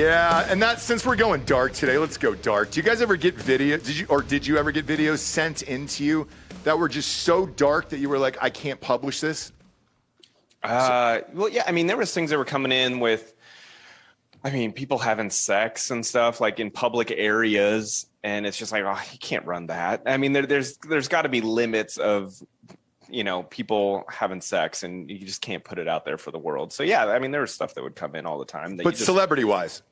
Yeah, and that since we're going dark today, let's go dark. Do you guys ever get video? Did you ever get videos sent into you that were just so dark that you were like, I can't publish this? Well, yeah. I mean, there was things that were coming in with, I mean, people having sex and stuff like in public areas, and it's just like, oh, you can't run that. I mean, there's got to be limits of, you know, people having sex, and you just can't put it out there for the world. So yeah, I mean, there was stuff that would come in all the time. But celebrity-wise,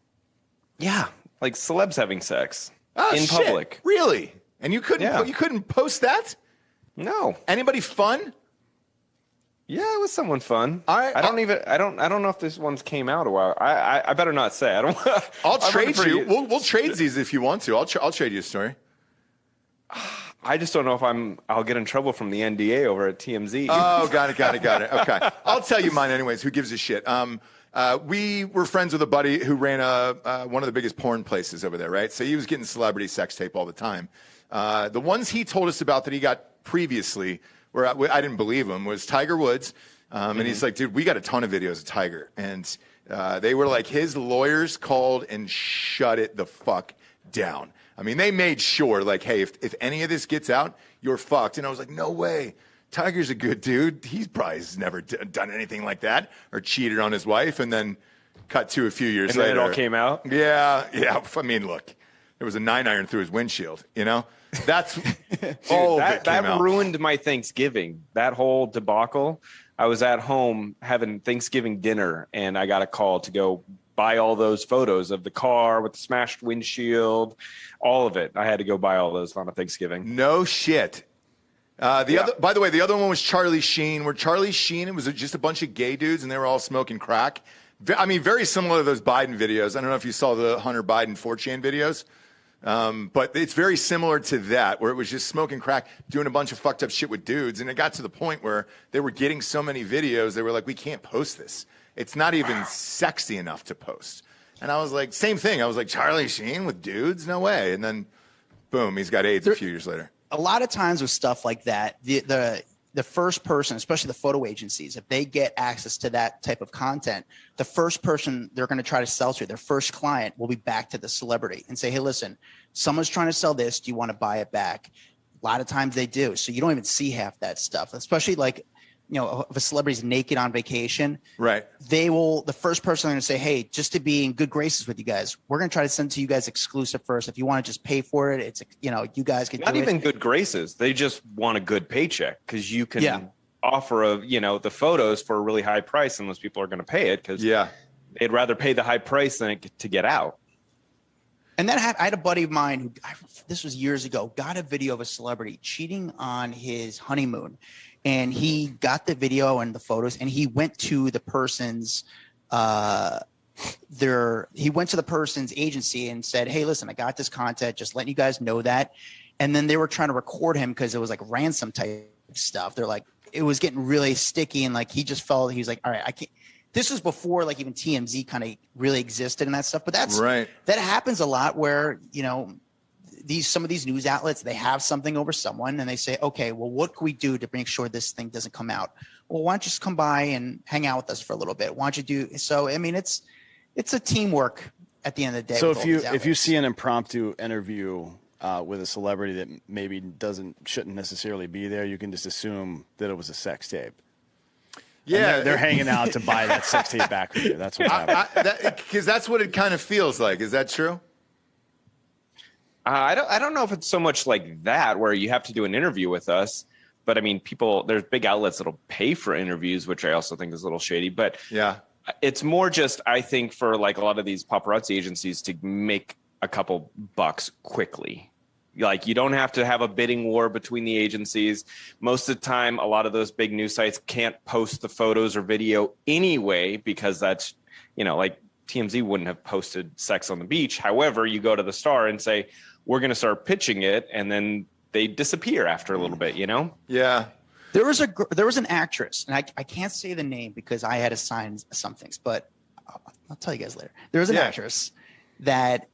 yeah, like celebs having sex in shit. public. Really? And you couldn't post that? No. Anybody fun? Yeah, it was someone fun. All right, I don't know if this one's came out a while. I better not say. I don't. I'll trade you. We'll trade these if you want to. I'll trade you a story. I just don't know if I'll get in trouble from the NDA over at TMZ. Oh, got it. Okay. I'll tell you mine anyways. Who gives a shit? We were friends with a buddy who ran one of the biggest porn places over there, right? So he was getting celebrity sex tape all the time. The ones he told us about that he got previously, where I didn't believe him, was Tiger Woods. And he's like, dude, we got a ton of videos of Tiger. And they were like, his lawyers called and shut it the fuck down. I mean, they made sure, like, hey, if any of this gets out, you're fucked. And I was like, no way. Tiger's a good dude. He's probably never done anything like that or cheated on his wife. And then cut to a few years later. And then it all came out? Yeah. I mean, look, there was a 9-iron through his windshield, you know? That's all that ruined my Thanksgiving. That whole debacle. I was at home having Thanksgiving dinner, and I got a call to go buy all those photos of the car with the smashed windshield, all of it. I had to go buy all those on a Thanksgiving. No shit. By the way, the other one was Charlie Sheen, where Charlie Sheen, it was just a bunch of gay dudes, and they were all smoking crack. I mean, very similar to those Biden videos. I don't know if you saw the Hunter Biden 4chan videos. But it's very similar to that, where it was just smoking crack, doing a bunch of fucked up shit with dudes. And it got to the point where they were getting so many videos, they were like, we can't post this. It's not even sexy enough to post. And I was like, same thing. I was like, Charlie Sheen with dudes? No way. And then, boom, he's got AIDS a few years later. A lot of times with stuff like that, the first person, especially the photo agencies, if they get access to that type of content, the first person they're going to try to sell to, their first client, will be back to the celebrity and say, hey, listen, someone's trying to sell this. Do you want to buy it back? A lot of times they do. So you don't even see half that stuff, especially like, you know, if a celebrity's naked on vacation, right? The first person they're going to say, hey, just to be in good graces with you guys, we're going to try to send to you guys exclusive first. If you want to just pay for it, it's, you know, you guys can not even good graces. They just want a good paycheck because you can offer the photos for a really high price, and those people are going to pay it because they'd rather pay the high price than to get out. And I had a buddy of mine who, this was years ago, got a video of a celebrity cheating on his honeymoon. And he got the video and the photos, and he went to the person's agency and said, hey, listen, I got this content, just letting you guys know that. And then they were trying to record him because it was like ransom type stuff. They're like, it was getting really sticky, and like he just felt, he was like, all right, I can't. This was before like even TMZ kind of really existed and that stuff. But that's right. That happens a lot where, you know, some of these news outlets, they have something over someone and they say, okay, well, what can we do to make sure this thing doesn't come out? Well, why don't you just come by and hang out with us for a little bit? Why don't you do so? I mean, it's a teamwork at the end of the day. So if you see an impromptu interview with a celebrity that maybe shouldn't necessarily be there, you can just assume that it was a sex tape. Yeah, they're hanging out to buy that sex tape back from you. That's what's happening. Because that's what it kind of feels like. Is that true? I don't know if it's so much like that where you have to do an interview with us, but I mean, there's big outlets that'll pay for interviews, which I also think is a little shady, but yeah, it's more just, I think, for like a lot of these paparazzi agencies to make a couple bucks quickly. Like, you don't have to have a bidding war between the agencies. Most of the time, a lot of those big news sites can't post the photos or video anyway, because that's, you know, like TMZ wouldn't have posted sex on the beach. However, you go to the Star and say, we're going to start pitching it, and then they disappear after a little bit, you know? Yeah. There was an actress, and I can't say the name because I had to sign some things, but I'll tell you guys later. There was an actress that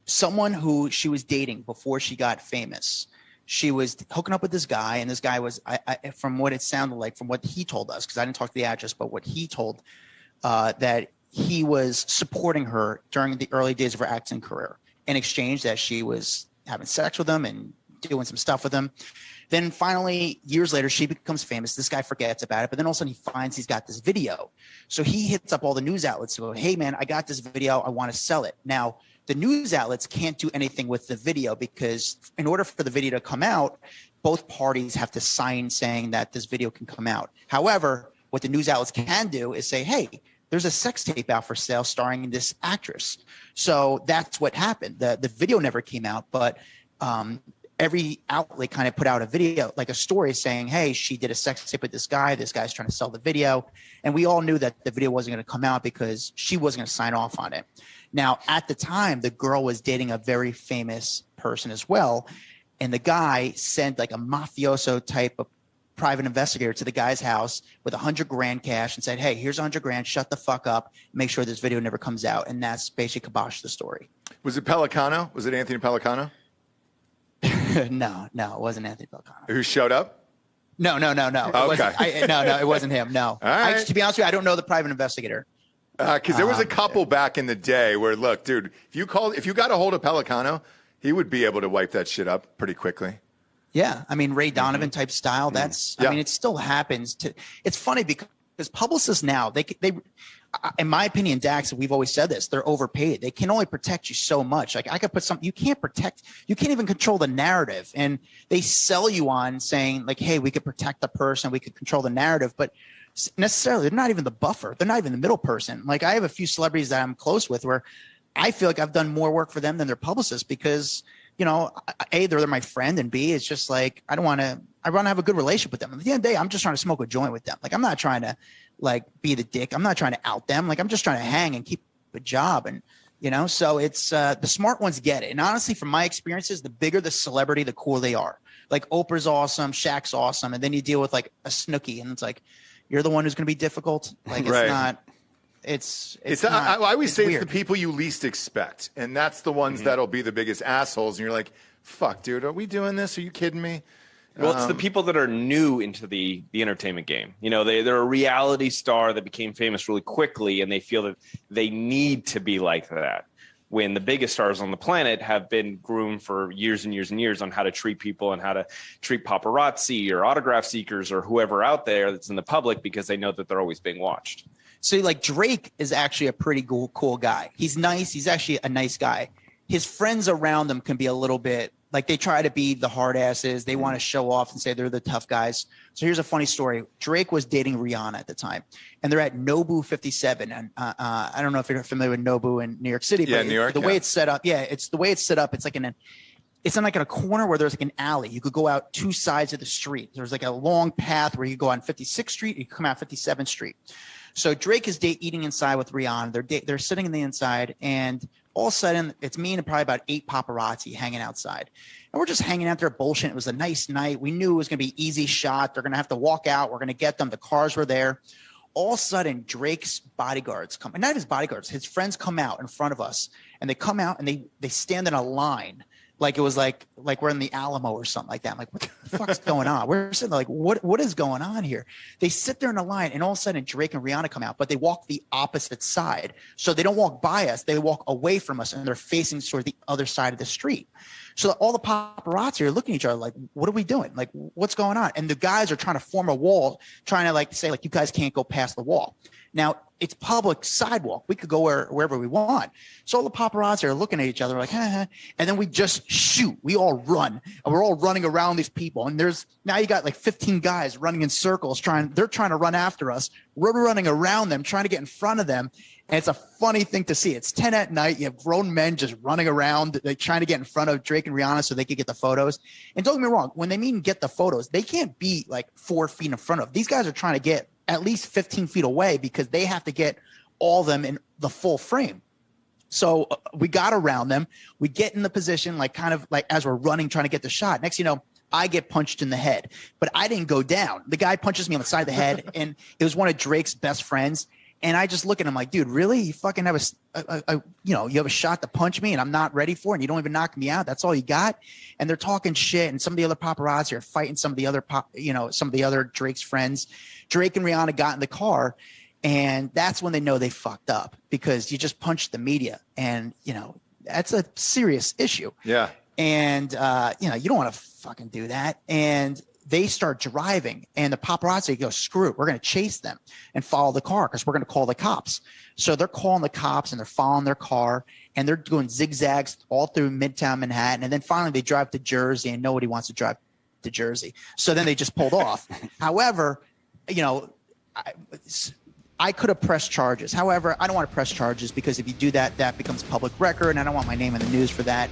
someone who she was dating before she got famous. She was hooking up with this guy, and this guy was, from what it sounded like, from what he told us, because I didn't talk to the actress, but what he told, that he was supporting her during the early days of her acting career in exchange that she was having sex with him and doing some stuff with him. Then finally, years later, she becomes famous. This guy forgets about it, but then all of a sudden he finds he's got this video. So he hits up all the news outlets to go, hey man, I got this video. I want to sell it. Now, the news outlets can't do anything with the video because in order for the video to come out, both parties have to sign saying that this video can come out. However, what the news outlets can do is say, hey, there's a sex tape out for sale starring this actress. So that's what happened. The video never came out, but every outlet kind of put out a video, like a story saying, hey, she did a sex tape with this guy. This guy's trying to sell the video. And we all knew that the video wasn't going to come out because she wasn't going to sign off on it. Now, at the time, the girl was dating a very famous person as well. And the guy sent like a mafioso type of private investigator to the guy's house with $100,000 cash and said, hey, here's $100,000. Shut the fuck up. Make sure this video never comes out. And that's basically kiboshed the story. Was it Pelicano? Was it Anthony Pelicano? No, it wasn't Anthony Pelicano. Who showed up? No. Okay. No, it wasn't him. No. All right. To be honest with you, I don't know the private investigator. Because there was a couple back in the day where, look, dude, if you got a hold of Pelicano, he would be able to wipe that shit up pretty quickly. Yeah, I mean, Ray Donovan type style. That's, I mean, it still happens. It's funny because publicists now, they, in my opinion, Dax, we've always said this, they're overpaid. They can only protect you so much. Like I could put you can't even control the narrative. And they sell you on saying like, hey, we could protect the person, we could control the narrative, but necessarily they're not even the buffer. They're not even the middle person. Like I have a few celebrities that I'm close with where I feel like I've done more work for them than their publicists because, you know, A, they're my friend, and B, it's just like I want to have a good relationship with them. At the end of the day, I'm just trying to smoke a joint with them. Like I'm not trying to like be the dick. I'm not trying to out them. Like I'm just trying to hang and keep a job. And, you know, so it's the smart ones get it. And honestly, from my experiences, the bigger the celebrity, the cooler they are. Like Oprah's awesome, Shaq's awesome. And then you deal with like a Snooki and it's like, you're the one who's going to be difficult. Like it's not. It's not, I always say weird. it's the people you least expect, and that's the ones that'll be the biggest assholes. And you're like, "Fuck, dude, are we doing this? Are you kidding me?" Well, it's the people that are new into the entertainment game. You know, they're a reality star that became famous really quickly, and they feel that they need to be like that. When the biggest stars on the planet have been groomed for years and years and years on how to treat people and how to treat paparazzi or autograph seekers or whoever out there that's in the public because they know that they're always being watched. So like Drake is actually a pretty cool guy. He's nice. He's actually a nice guy. His friends around him can be a little bit like they try to be the hard asses. They want to show off and say they're the tough guys. So here's a funny story. Drake was dating Rihanna at the time, and they're at Nobu 57. And I don't know if you're familiar with Nobu in New York City. Yeah, but New York. The way it's set up. Yeah, it's the way it's set up. It's like it's in like in a corner where there's like an alley. You could go out two sides of the street. There's like a long path where you go on 56th Street. You can come out 57th Street. So Drake is eating inside with Rihanna. They're sitting in the inside, and all of a sudden, it's me and probably about 8 paparazzi hanging outside. And we're just hanging out there bullshit. It was a nice night. We knew it was going to be easy shot. They're going to have to walk out. We're going to get them. The cars were there. All of a sudden, Drake's bodyguards come. And not his bodyguards. His friends come out in front of us. And they come out, and they stand in a line. Like it was like we're in the Alamo or something like that. I'm like, what the fuck's going on? We're sitting there like, what is going on here? They sit there in a line, and all of a sudden Drake and Rihanna come out, but they walk the opposite side. So they don't walk by us. They walk away from us, and they're facing toward the other side of the street. So all the paparazzi are looking at each other like, what are we doing? Like, what's going on? And the guys are trying to form a wall, trying to like say like, you guys can't go past the wall. Now, it's public sidewalk. We could go wherever we want. So all the paparazzi are looking at each other like, and then we just shoot. We all run. And we're all running around these people. And now you got like 15 guys running in circles they're trying to run after us. We're running around them, trying to get in front of them. And it's a funny thing to see. It's 10 at night. You have grown men just running around, like trying to get in front of Drake and Rihanna so they could get the photos. And don't get me wrong, when they mean get the photos, they can't be like 4 feet in front of. These guys are trying to get at least 15 feet away because they have to get all of them in the full frame. So we got around them. We get in the position, like kind of like as we're running, trying to get the shot. Next, you know, I get punched in the head, but I didn't go down. The guy punches me on the side of the head, and it was one of Drake's best friends. And I just look at him like, dude, really? You fucking have you have a shot to punch me and I'm not ready for it, and you don't even knock me out. That's all you got? And they're talking shit, and some of the other paparazzi are fighting some of the other Drake's friends. Drake and Rihanna got in the car, And that's when they know they fucked up, because you just punched the media, and, you know, that's a serious issue. Yeah. And, you know, you don't want to fucking do that. And they start driving, and the paparazzi go, screw it, we're going to chase them and follow the car, because we're going to call the cops. So they're calling the cops, and they're following their car, and they're doing zigzags all through Midtown Manhattan. And then finally they drive to Jersey, and nobody wants to drive to Jersey. So then they just pulled off. However, you know, I could have pressed charges. However, I don't want to press charges, because if you do that, that becomes public record, and I don't want my name in the news for that.